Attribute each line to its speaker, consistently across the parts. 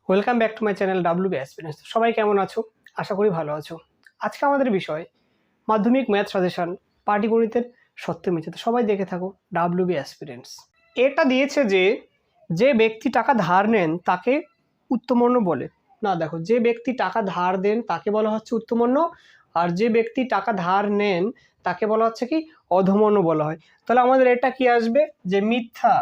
Speaker 1: Welcome back to my channel WB aspirants. সবাই কেমন আছো? আশা করি ভালো আছো। আজকে আমাদের বিষয় মাধ্যমিক ম্যাথ সাজেশন, পাটিগণিতের সত্য মিথ্যে। তো সবাই দেখে থাকো ডাব্লিউবি অ্যাসপিরেন্টস। এটা দিয়েছে যে যে ব্যক্তি টাকা ধার নেন তাকে উত্তমন্য বলে। না দেখো, যে ব্যক্তি টাকা ধার দেন তাকে বলা হচ্ছে উত্তমন্য, আর যে ব্যক্তি টাকা ধার নেন তাকে বলা হচ্ছে কি অধমন্য বলা হয়। তাহলে আমাদের এটা কি আসবে যে মিথ্যা।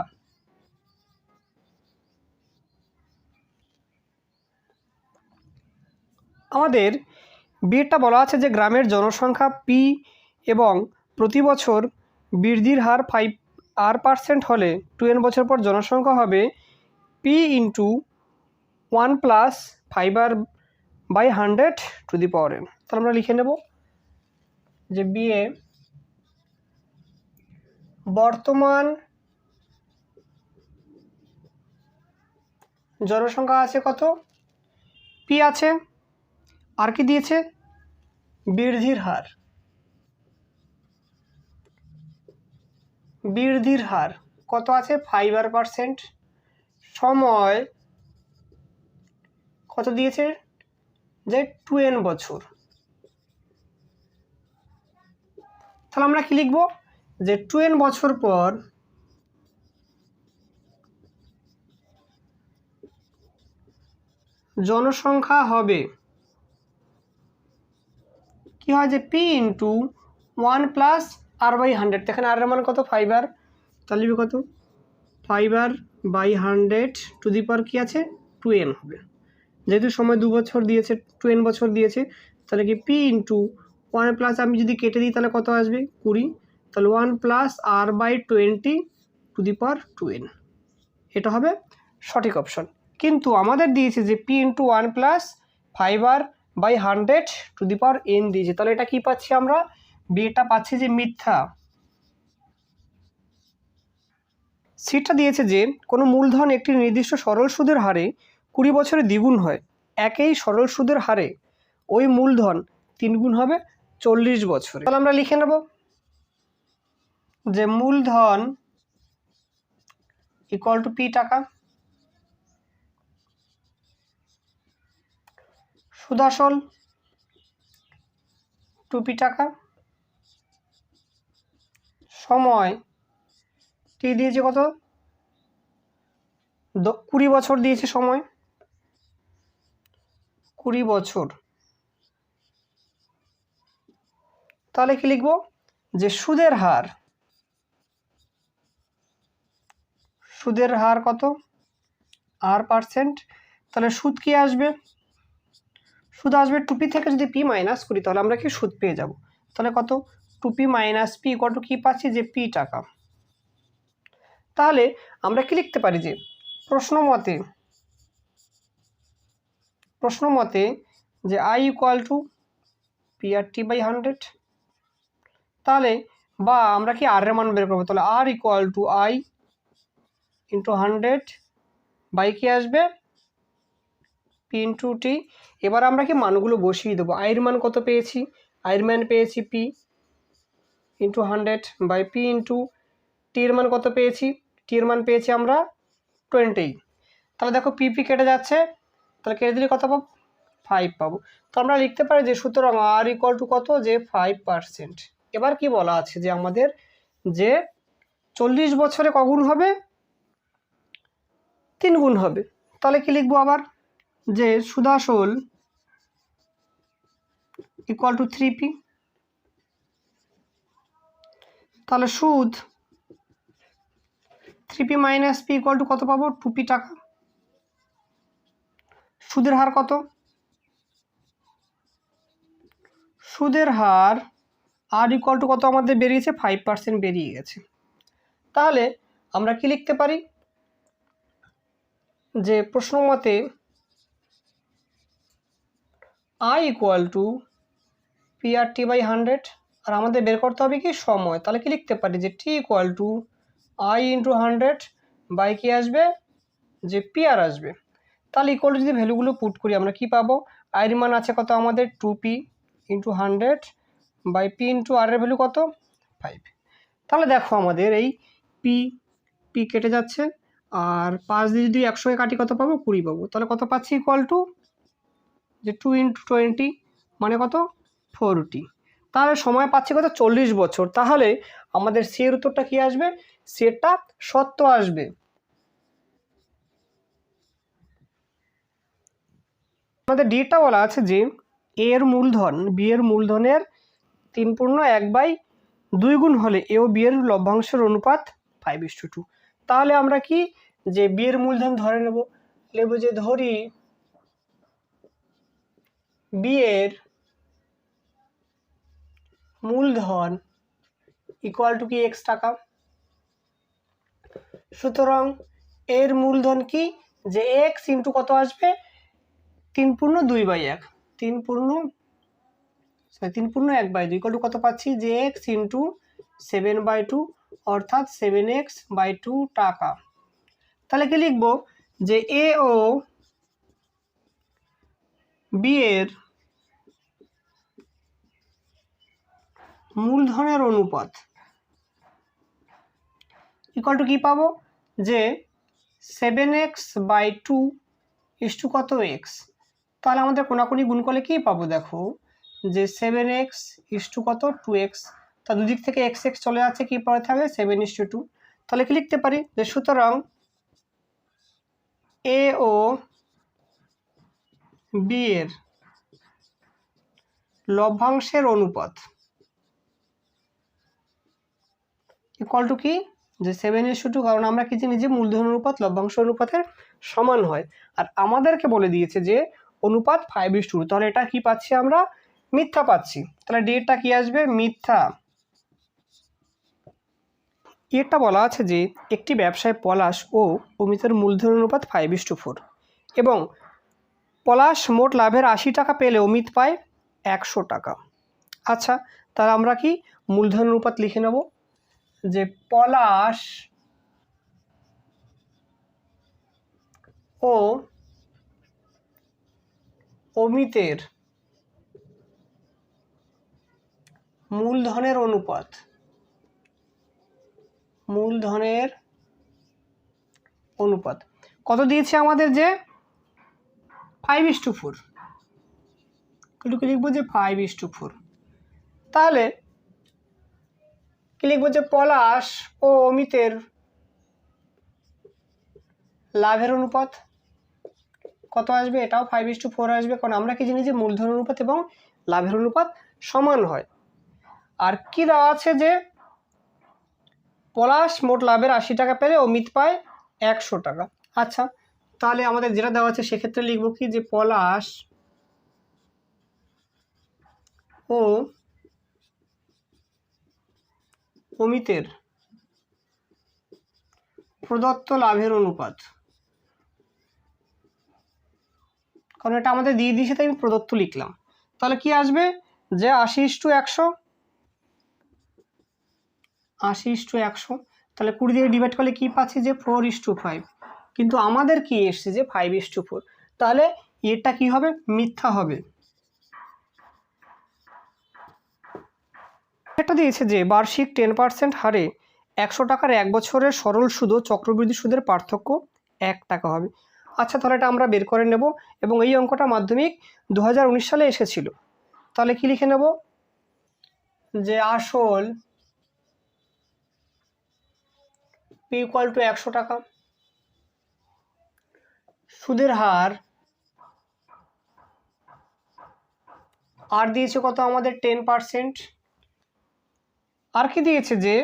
Speaker 1: আমাদের বিটা বলা আছে যে গ্রামের জনসংখ্যা পি এবং প্রতি বছর বৃদ্ধির হার 5% হলে 2n বছর পর জনসংখ্যা হবে পি ইন্টু 1+5/100 তাহলে আমরা লিখে নেব যে বিএ বর্তমান জনসংখ্যা আছে কত, পি আছে, আর কি দিয়েছে বৃদ্ধির হার কত আছে 5% সময় কত দিয়েছে যে 2n বছর। তাহলে আমরা কি লিখব যে 2n বছর পর জনসংখ্যা হবে কি হয় যে পি ইন্টু 1+r/100। এখানে আর এর মান কত 5r, তাহলে লিখবে কত 5r/100 কি আছে 2n হবে। যেহেতু সময় 2 বছর দিয়েছে 2n বছর দিয়েছে, তাহলে কি পি ইন্টু 1+ আমি যদি কেটে দিই তাহলে কত আসবে 20, তাহলে 1+r/20 এটা হবে সঠিক অপশন। কিন্তু আমাদের দিয়েছে যে পি ইন্টু 1+5r/100n দিয়েছে, তাহলে এটা কি পাচ্ছি আমরা বিটা পাচ্ছি যে মিথ্যা। সিটা দিয়েছে যে কোনো মূলধন একটি নির্দিষ্ট সরল সুদের হারে 20 বছরে দ্বিগুণ হয়, একই সরল সুদের হারে ওই মূলধন 3 গুণ হবে 40 বছরে। তাহলে আমরা লিখে নেব যে মূলধন ইকুয়াল টু পি টাকা, সুদ আসল 2p টাকা, সময় টি দিয়েছে কত 20 বছর দিয়েছে, সময় 20 বছর। তাহলে কি লিখব যে সুদের হার কত r%। তাহলে সুদ কি আসবে, সুদ আসবে 2p থেকে যদি p মাইনাস করি তাহলে আমরা কি সুদ পেয়ে যাব। তাহলে কত 2p - p কত কি পাচ্ছি যে p টাকা। তাহলে আমরা কি লিখতে পারি যে প্রশ্ন মতে যে i ইকুয়াল টু p/t/100। তাহলে বা আমরা কি r এর মান বের করবো, তাহলে r equal to i into 100 by কি আসবে p ইন্টু t। এবার আমরা কি মানগুলো বসিয়ে দেবো। i এর মান কত পেয়েছি, i এর মান পেয়েছি p into 100 by p into t এর মান কত পেয়েছি, t এর মান পেয়েছি আমরা 20। তাহলে দেখো p কেটে যাচ্ছে, তাহলে কেটে দিলে কত পাবো 5 পাবো। তো আমরা লিখতে পারি যে সুতরাং r ইকুয়াল টু কত যে 5%। এবার কি বলা আছে যে আমাদের যে 40 বছরে কগুণ হবে 3 গুণ হবে। তাহলে কি লিখবো আবার যে সুদ আসল ইকুয়াল টু 3p। তাহলে সুদ 3p - p ইকুয়াল টু কত পাবো 2p টাকা। সুদের হার কত, সুদের হার r ইকুয়াল টু কত আমাদের বেরিয়েছে 5% বেরিয়ে গেছে। তাহলে আমরা কি লিখতে পারি যে প্রশ্ন মতে i ইকুয়াল টু p/t/100, আর আমাদের বের করতে হবে কি সময়। তাহলে কি লিখতে পারি যে t equal to i into 100 by কি আসবে যে p/r আসবে। তাহলে ইকুয়াল টু যদি ভ্যালুগুলো পুট করি আমরা কি পাবো, i এর মান আছে কত আমাদের 2p into 100 by p into r এর ভ্যালু কত 5। তাহলে দেখো আমাদের এই p কেটে যাচ্ছে আর 5 দিয়ে যদি 100 কাটি কত পাবো, 20 পাবো। তাহলে কত পাচ্ছি, ইকুয়াল টু যে 2 × 20 মানে কত, 40। তাহলে সময় পাচ্ছি কত, 40 বছর। তাহলে আমাদের সি এর উত্তরটা কি আসবে, সেটা সত্য আসবে। আমাদের ডিটা বলা আছে যে এ এর মূলধন বি এর মূলধনের 3/1/2 গুণ হলে এ ও বি এর লভ্যাংশের অনুপাত 5:2। তাহলে আমরা কি, যে বি এর মূলধন ধরে নেব যে ধরি বি এর মূলধন ইকুয়াল টু কি, x টাকা। সুতরাং এর মূলধন কি, যে x ইন্টু কত আসবে, 3/2/1 3/1/2 ইকুয়াল টু কত পাচ্ছি, যে x ইন্টু 7/2 অর্থাৎ 7x/2 টাকা। তাহলে কি লিখবো, যে এ ও বি এর মূলধনের অনুপাত ইকুয়াল টু কি পাবো, যে 7x/2 ইস্টু কত, x। তাহলে আমাদের কোনাকুনি গুণ করলে কি পাবো, দেখো যে 7x ইস্টু কত, 2x। তা দুদিক থেকে x চলে যাচ্ছে, কি পরে থাকবে 7:2। তাহলে কি লিখতে পারি, যে সুতরাং এ ও বি এর লভ্যাংশের অনুপাত ইকুয়াল টু কি, যে 7:2। কারণ আমরা কি জানি যে মূলধন অনুপাত লভ্যাংশ অনুপাতের সমান হয়, আর আমাদেরকে বলে দিয়েছে যে অনুপাত 5:2। তাহলে এটা কি পাচ্ছি আমরা, মিথ্যা পাচ্ছি। তাহলে ডেটা কি আসবে, মিথ্যা। এটা বলা আছে যে একটি ব্যবসায় পলাশ ও অমিতের মূলধন অনুপাত 5:4 এবং পলাশ মোট লাভের 80 টাকা পেলে অমিত পায় 100 টাকা। আচ্ছা, তাহলে আমরা কি মূলধন অনুপাত লিখে নেব, যে পলাশ ও অমিতের মূলধনের অনুপাত কত দিয়েছে আমাদের, যে 5:4। কি লিখবো, যে 5:4। তাহলে কি লিখবো, যে পলাশ ও অমিতের লাভের অনুপাত কত আসবে, এটাও 5:4 আসবে। কারণ আমরা কি জানি যে মূলধন অনুপাত এবং লাভের অনুপাত সমান হয়। আর কি দেওয়া আছে, যে পলাশ মোট লাভের 80 টাকা পেলে অমিত পায় 100 টাকা। আচ্ছা, তাহলে আমাদের যেটা দেওয়া আছে সেক্ষেত্রে লিখবো কি, যে পলাশ ও অমিতের প্রদত্ত লাভের অনুপাত। কারণ এটা আমাদের দিয়ে দিয়েছে তাই আমি প্রদত্ত লিখলাম। তাহলে কি আসবে, যে 80:100। 80:100। তাহলে 20 দিয়ে ডিভাইড করলে কি পাচ্ছি, যে 4:5। কিন্তু আমাদের কি এসছে, যে 5:4। তাহলে এটা কি হবে, মিথ্যা হবে। এটা দিয়েছে যে বার্ষিক 10% হারে 100 টাকার 1 বছরের সরল সুদ ও চক্রবৃদ্ধি সুদের পার্থক্য 1 টাকা হবে। আচ্ছা, তাহলে এটা আমরা বের করে নেব, এবং এই অঙ্কটা মাধ্যমিক 2019 সালে এসেছিল। তাহলে কি লিখে নেব, যে আসল পি ইকুয়াল টু 100 টাকা, সুদের হার আর দিয়েছে কত আমাদের 10%, আর কি দিয়েছে, যে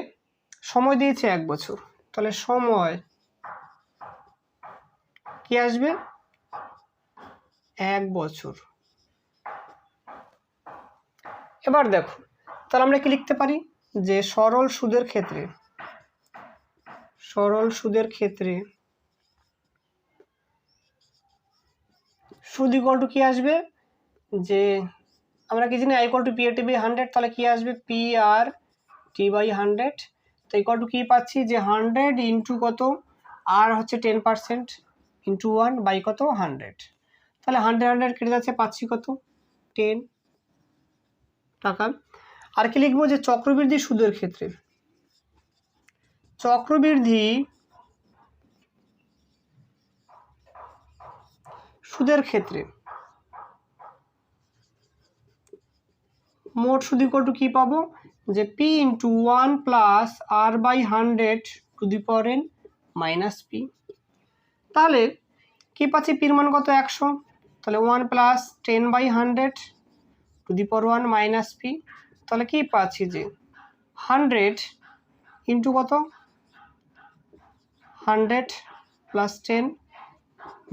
Speaker 1: সময় দিয়েছে 1 বছর। তাহলে সময় কি আসবে, 1 বছর। এবার দেখো, তাহলে আমরা কি লিখতে পারি, যে সরল সুদের ক্ষেত্রে সুদ ইকুয়াল টু কি আসবে, যে আমরা কি জানি i = p/100। তাহলে কি আসবে, p/100। তো ইকুয়াল টু কি পাচ্ছি, যে 100 ইন্টু কত, আর হচ্ছে 10% ইন্টু 1 বাই কত, 100। তাহলে 100 কেটে যাচ্ছে, পাচ্ছি কত, 10 টাকা। আর কি লিখবো, যে চক্রবৃদ্ধি সুদের ক্ষেত্রে সুদের ক্ষেত্রে মোট সুদ ইকুয়াল টু কী পাবো, যে P into 1 plus R by 100 to the power n minus P. তাহলে কী পাচ্ছি, পির মান কত 100, তাহলে 1 plus 10 by 100 to the power 1 minus P. তাহলে কী পাচ্ছি, যে 100 ইন্টু কত 100 প্লাস 10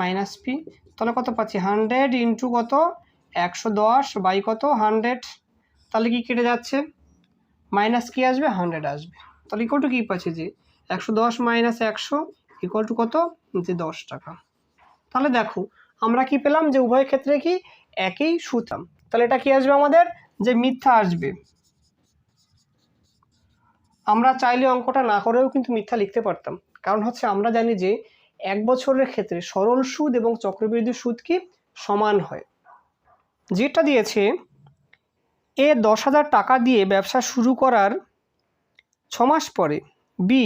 Speaker 1: মাইনাস পি, তাহলে কত পাচ্ছি 100 ইন্টু কত 110 বাই কত 100, তাহলে কি কেটে যাচ্ছে, মাইনাস কি আসবে 100 আসবে। তাহলে ইকুয়াল টু কী পাচ্ছি, যে 110 মাইনাস 100 ইকুয়াল টু কত, যে 10 টাকা। তাহলে দেখো আমরা কি পেলাম, যে উভয় ক্ষেত্রে কি একই সুদ। তাহলে এটা কি আসবে আমাদের, যে মিথ্যা আসবে। আমরা চাইলে অঙ্কটা না করেও কিন্তু মিথ্যা লিখতে পারতাম, কারণ হচ্ছে আমরা জানি যে 1 বছরের ক্ষেত্রে সরল সুদ এবং চক্রবৃদ্ধি সুদ কি সমান হয়। যেটা দিয়েছে, এ 10,000 টাকা দিয়ে ব্যবসা শুরু করার 6 মাস পরে বি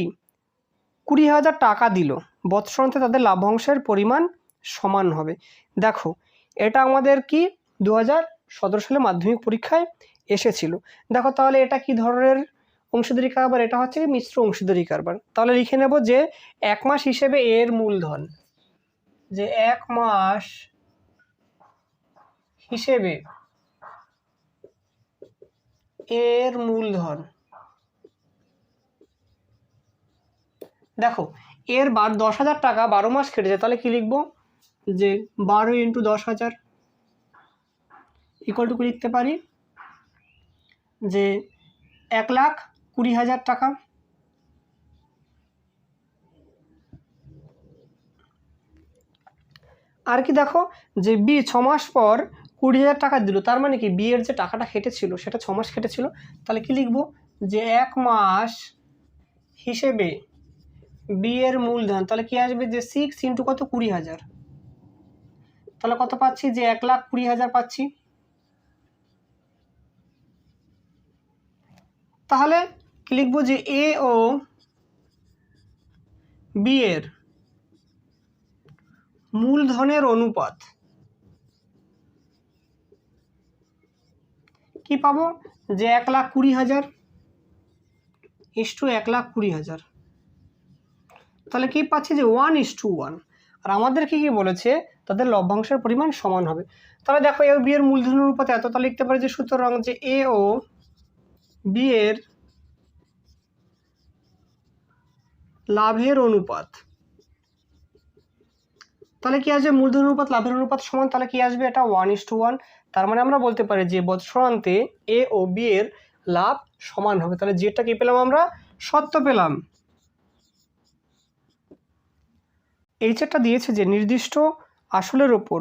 Speaker 1: 20,000 টাকা দিল, বৎসরান্তে তাদের লাভ্যাংশের পরিমাণ সমান হবে। দেখো এটা আমাদের কি 2017 সালে মাধ্যমিক পরীক্ষায় এসেছিল। দেখো তাহলে এটা কি ধরনের অংশীদারি কারবার, এটা হচ্ছে মিশ্র অংশীদারি কারবার। তাহলে লিখে নেব যে 1 মাস হিসেবে এর মূলধন, যে 1 মাস হিসেবে এর মূলধন। দেখো এর 10,000 টাকা 12 মাস কেটেছে, তাহলে কি লিখবো, যে 12 ইন্টু 10,000 ইকুয়াল টু কি লিখতে পারি, যে 1,20,000 টাকা। আর কি দেখো, যে বি 6 মাস পর 20,000 টাকা দিল, তার মানে কি বি এর যে টাকাটা কেটেছিল সেটা 6 মাস কেটেছিল। তাহলে কি লিখবো, যে 1 মাস হিসেবে বি এর মূলধন, তাহলে কি আসবে, যে 6 ইন্টু কত 20,000, তাহলে কত পাচ্ছি, যে 1,20,000 পাচ্ছি। তাহলে কি লিখবো, যে এ ও বি এর মূলধনের অনুপাত কি পাবো, যে 1,20,000 ইস্টু 1,20,000, তাহলে কি পাচ্ছি, যে 1:1। আর আমাদের কি বলেছে, তাদের লভ্যাংশের পরিমাণ সমান হবে। তাহলে দেখো এ ও বি এর মূলধনের অনুপাত এত, তাহলে লিখতে পারি যে সুতরাং যে এ ও বি এর লাভের অনুপাত, তাহলে কি আসবে, মূলধন অনুপাত লাভের অনুপাত সমান, তাহলে কি আসবে, এটা 1:1। তার মানে আমরা বলতে পারি যে বৎসরান্তে এ ও বি এর লাভ সমান হবে। তাহলে যেটা কি পেলাম, আমরা সত্য পেলাম। এই যেটা দিয়েছে, যে নির্দিষ্ট আসলের ওপর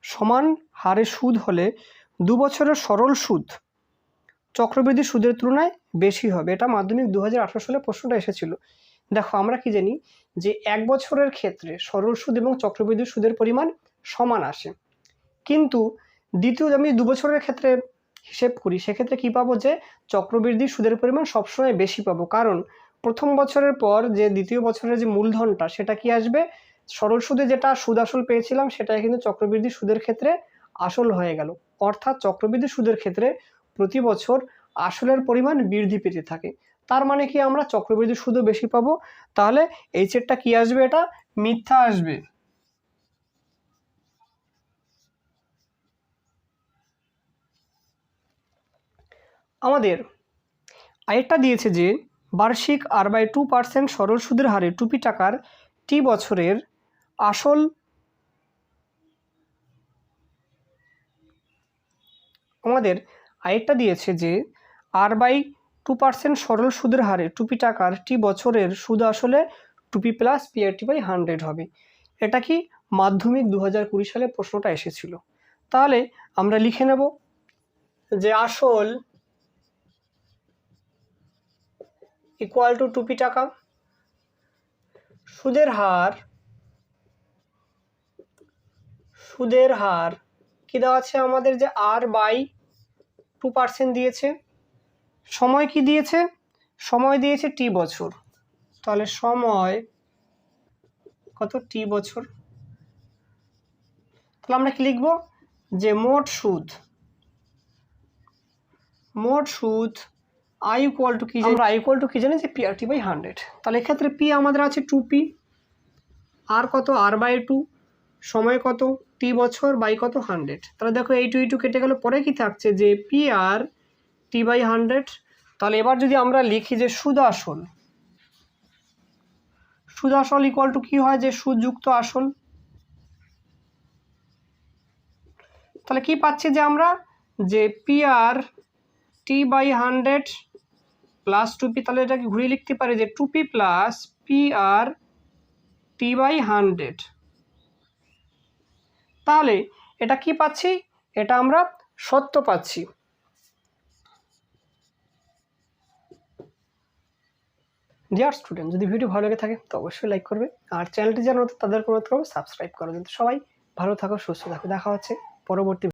Speaker 1: সমান হারে সুদ হলে 2 বছরের সরল সুদ চক্রবৃদ্ধি সুদের তুলনায় বেশি হবে। এটা মাধ্যমিক 2018 সালে প্রশ্নটা এসেছিল। দেখো আমরা কি জানি, যে 1 বছরের ক্ষেত্রে সরল সুদ এবং চক্রবৃদ্ধি সুদের পরিমাণ সমান আসে, কিন্তু দ্বিতীয় আমি 2 বছরের ক্ষেত্রে হিসেব করি, সেক্ষেত্রে কি পাবো, যে চক্রবৃদ্ধি সুদের পরিমাণ সবসময় বেশি পাবো। কারণ প্রথম বছরের পর যে দ্বিতীয় বছরের যে মূলধনটা, সেটা কি আসবে, সরল সুদে যেটা সুদ আসল পেয়েছিলাম সেটাই কিন্তু চক্রবৃদ্ধি সুদের ক্ষেত্রে আসল হয়ে গেল। অর্থাৎ চক্রবৃদ্ধি সুদের ক্ষেত্রে প্রতি বছর আসলের পরিমাণ বৃদ্ধি পেতে থাকে। তার মানে কি আমরা চক্রবৃদ্ধি সুদও বেশি পাবো। তাহলে এই সেটটা কি আসবে, এটা মিথ্যা আসবে। আমাদের আরেকটা দিয়েছে, যে বার্ষিক R/2% সরল সুদের হারে 2p টাকার টি বছরের আসল আমাদের আরেকটা দিয়েছে, যে R/2% সরল সুদের হারে 2p টাকার টি বছরের সুদ আসলে 2p প্লাস PRT/100 হবে। এটা কি মাধ্যমিক 2020 সালে প্রশ্নটা এসেছিল। তাহলে আমরা লিখে নেব, যে আসল ইকুয়াল টু 2p টাকা, সুদের হার কি দেওয়া আছে আমাদের, যে R/2% দিয়েছে, সময় কি দিয়েছে, সময় দিয়েছে টি বছর, তাহলে সময় কত টি বছর। তাহলে আমরা কি লিখব যে মোট সুদ আই ইকুয়াল টু কি, আমরা আই ইকুয়াল টু কি জানি যে পিআরটি বাই 100। তাহলে এক্ষেত্রে পি আমাদের আছে 2p, আর কত r/2, সময় কত টি বছর, বাই কত 100। তাহলে দেখো এই টু কেটে গেল, পরে কি থাকছে যে PR/T/100। তাহলে এবার যদি আমরা লিখি যে সুদ আসল ইকুয়াল টু কি হয় যে সুদ যুক্ত আসল। তাহলে কি পাচ্ছি যে আমরা যে PR/T/100 প্লাস 2p, তাহলে এটাকে ঘুরিয়ে লিখতে পারি যে 2p প্লাস PR/T/100। তাহলে এটা কি পাচ্ছি, এটা আমরা সত্য পাচ্ছি। ডিয়ার স্টুডেন্ট, যদি ভিডিও ভালো লেগে থাকে তো অবশ্যই লাইক করবে, আর চ্যানেলটি যারা নতুন তাদেরকে অনুরোধ করবো সাবস্ক্রাইব করার জন্য। সবাই ভালো থাকো, সুস্থ থাকো, দেখা হচ্ছে পরবর্তী